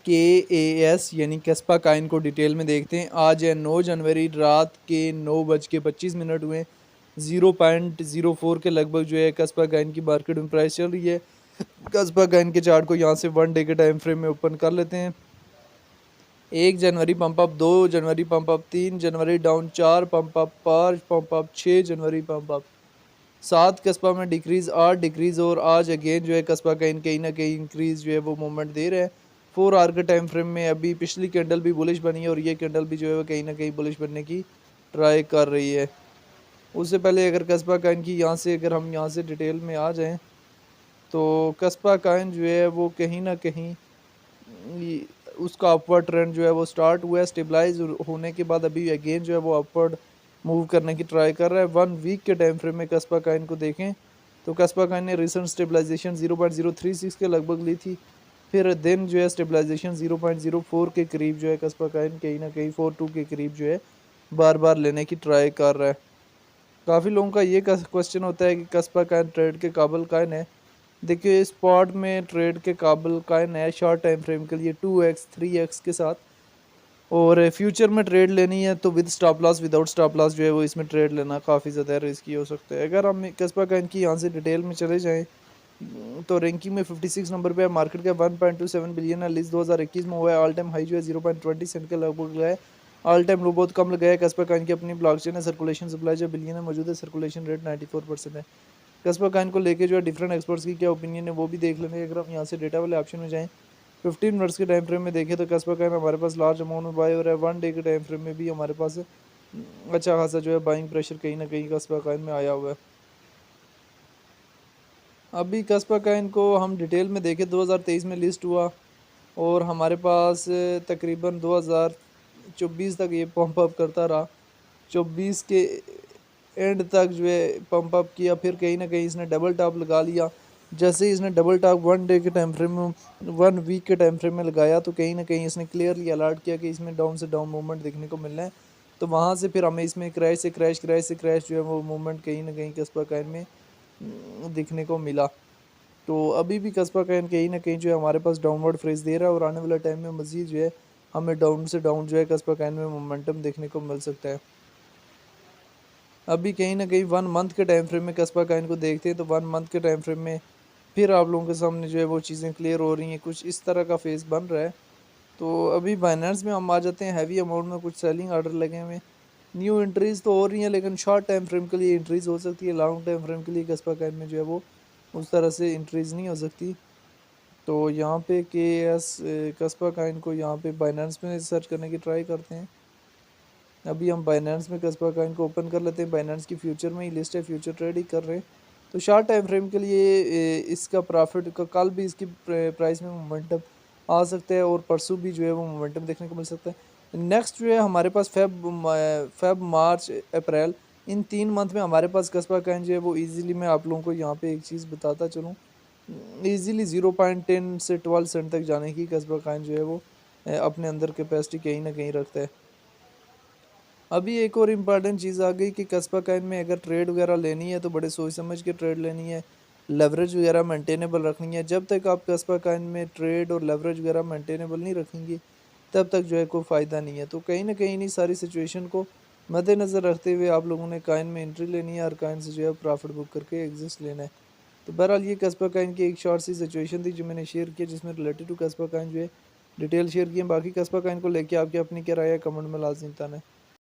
KAS यानी कस्बा Kine को डिटेल में देखते हैं। आज है 9 जनवरी, रात के 9:25 हुए। 0.04 के लगभग जो है कस्बा काइन की मार्केट में प्राइस चल रही है। कस्बा काइन के चार्ट को यहाँ से 1 डे के टाइम फ्रेम में ओपन कर लेते हैं। 1 जनवरी पंप अप, 2 जनवरी पंप अप, 3 जनवरी down, 4 pump up, 5 pump up, 6 जनवरी पंप अप, 7 कस्बा में डिक्रीज, 8 डिक्रीज और आज अगेन जो है कस्बा कहीं ना कहीं इंक्रीज जो है वो मूवमेंट दे रहा है। 4 आवर के टाइम फ्रेम में अभी पिछली कैंडल भी बुलिश बनी है और ये कैंडल भी जो है वो कहीं ना कहीं बुलिश बनने की ट्राई कर रही है। उससे पहले अगर कस्बा काइन की यहाँ से अगर हम यहाँ से डिटेल में आ जाएं तो कस्बा काइन जो है वो कहीं ना कहीं उसका अपवर्ड ट्रेंड जो है वो स्टार्ट हुआ है। स्टेबलाइज होने के बाद अभी अगेन जो है वो अपवर्ड मूव करने की ट्राई कर रहा है। 1 वीक के टाइम फ्रेम में कस्बा काइन को देखें तो कस्बा काइन ने रिसेंट स्टेबलाइजेशन 0.036 के लगभग ली थी। फिर दिन जो है स्टेबलाइजेशन 0.04 के करीब जो है कस्बा काइन कहीं ना कहीं 42 के करीब जो है बार बार लेने की ट्राई कर रहा है। काफ़ी लोगों का ये क्वेश्चन होता है कि कस्बा काइन ट्रेड के काबिल काइन है। देखिए स्पॉट में ट्रेड के काबिल काइन है शॉर्ट टाइम फ्रेम के लिए 2x 3x के साथ। और फ्यूचर में ट्रेड लेनी है तो with stop loss without stop loss जो है वो इसमें ट्रेड लेना काफ़ी ज़्यादा रिस्की हो सकता है। अगर हम कस्बा काइन की यहाँ से डिटेल में चले जाएँ तो रैंकिंग में 56 नंबर पे है। मार्केट का 1.27 बिलियन है। लिस्ट 2021 में हुआ है। ऑल टाइम हाई जो है 0.20 सेंट के लगभग है। ऑल टाइम लो बहुत कम लगाया है। कस्बा काइन की अपनी ब्लॉकचेन है। सर्कुलेशन सप्लाई जो बिलियन में मौजूद है। सर्कुलेशन रेट 94% है। कस्बा काइन को लेके जो है डिफरेंट एक्सपर्ट्स की क्या ओपिनियन है वो भी देख लेंगे। अगर हम यहाँ से डेटा वाले ऑप्शन में जाएँ 15 मिनट्स के टाइम फ्रेम में देखें तो कस्बा काइन हमारे पास लार्ज अमाउंट में बाय हो रहा है। 1 डे के टाइम फ्रेम में भी हमारे पास अच्छा खासा जो है बाइंग प्रेशर कहीं ना कहीं कस्बा काइन में आया हुआ है। अभी कस्बा काइन को हम डिटेल में देखें 2023 में लिस्ट हुआ और हमारे पास तकरीबन 2024 तक ये पंप अप करता रहा। 24 के एंड तक जो है पंप अप किया। फिर कहीं ना कहीं इसने डबल टॉप लगा लिया। जैसे ही इसने डबल टॉप 1 डे के टाइम फ्रेम में 1 वीक के टाइम फ्रेम में लगाया तो कहीं ना कहीं इसने क्लियरली अलर्ट किया कि इसमें डाउन से डाउन मूवमेंट देखने को मिलना है। तो वहाँ से फिर हमें इसमें क्रैश से क्रैश क्रैश से क्रैश जो है वो मूवमेंट कहीं ना कहीं कस्बा काइन में दिखने को मिला। तो अभी भी कस्बा काइन कहीं ना कहीं जो है हमारे पास डाउनवर्ड फ्रेज दे रहा है और आने वाला टाइम में मजीद जो है हमें डाउन से डाउन जो है कस्बा काइन में मोमेंटम देखने को मिल सकता है। अभी कहीं ना कहीं 1 मंथ के टाइम फ्रेम में कस्बा काइन को देखते हैं तो 1 मंथ के टाइम फ्रेम में फिर आप लोगों के सामने जो है वो चीज़ें क्लियर हो रही हैं। कुछ इस तरह का फेस बन रहा है। तो अभी बाइनेंस में हम आ जाते हैं। हैवी अमाउंट में कुछ सेलिंग आर्डर लगे हुए हैं। न्यू एंट्रीज तो हो रही हैं लेकिन शॉर्ट टाइम फ्रेम के लिए एंट्रीज हो सकती है। लॉन्ग टाइम फ्रेम के लिए कस्बा काइन में जो है वो उस तरह से एंट्रीज नहीं हो सकती। तो यहाँ पे के एस कस्बा काइन को यहाँ पे बाइनेंस में सर्च करने की ट्राई करते हैं। अभी हम बाइनेंस में कस्बा काइन को ओपन कर लेते हैं। बाइनेंस की फ्यूचर में ही लिस्ट है, फ्यूचर ट्रेड ही कर रहे हैं। तो शॉर्ट टाइम फ्रेम के लिए इसका प्रॉफिट का कल भी इसकी प्राइस में मोमेंटम आ सकता है और परसों भी जो है वो मोमेंटम देखने को मिल सकता है। नेक्स्ट जो है हमारे पास फेब मार्च अप्रैल इन 3 मंथ में हमारे पास कस्बा काइन जो है वो ईजिली मैं आप लोगों को यहाँ पे एक चीज़ बताता चलूँ ईजिली 0.10 से 12 सेंट तक जाने की कस्बा काइन जो है वो अपने अंदर कैपेसिटी कहीं ना कहीं रखता है। अभी एक और इम्पॉर्टेंट चीज़ आ गई कि कस्बा काइन में अगर ट्रेड वगैरह लेनी है तो बड़े सोच समझ के ट्रेड लेनी है। लेवरेज वगैरह मेंटेनेबल रखनी है। जब तक आप कस्बा काइन में ट्रेड और लेवरेज वगैरह मेंटेनेबल नहीं रखेंगे तब तक जो है कोई फ़ायदा नहीं है। तो कहीं ना कहीं इन्हीं सारी सिचुएशन को मद्देनज़र रखते हुए आप लोगों ने काइन में एंट्री लेनी है और काइन से जो है प्रॉफिट बुक करके एग्जिस्ट लेना है। तो बहरहाल ये कस्बा काइन की एक शॉर्ट सी सिचुएशन थी जो मैंने शेयर किया जिसमें रिलेटेड टू कस्बा काइन जो है डिटेल शेयर किए। बाकी कस्बा काइन को लेके आपकी अपनी क्या राय है कमेंट में लाजमी बताना है।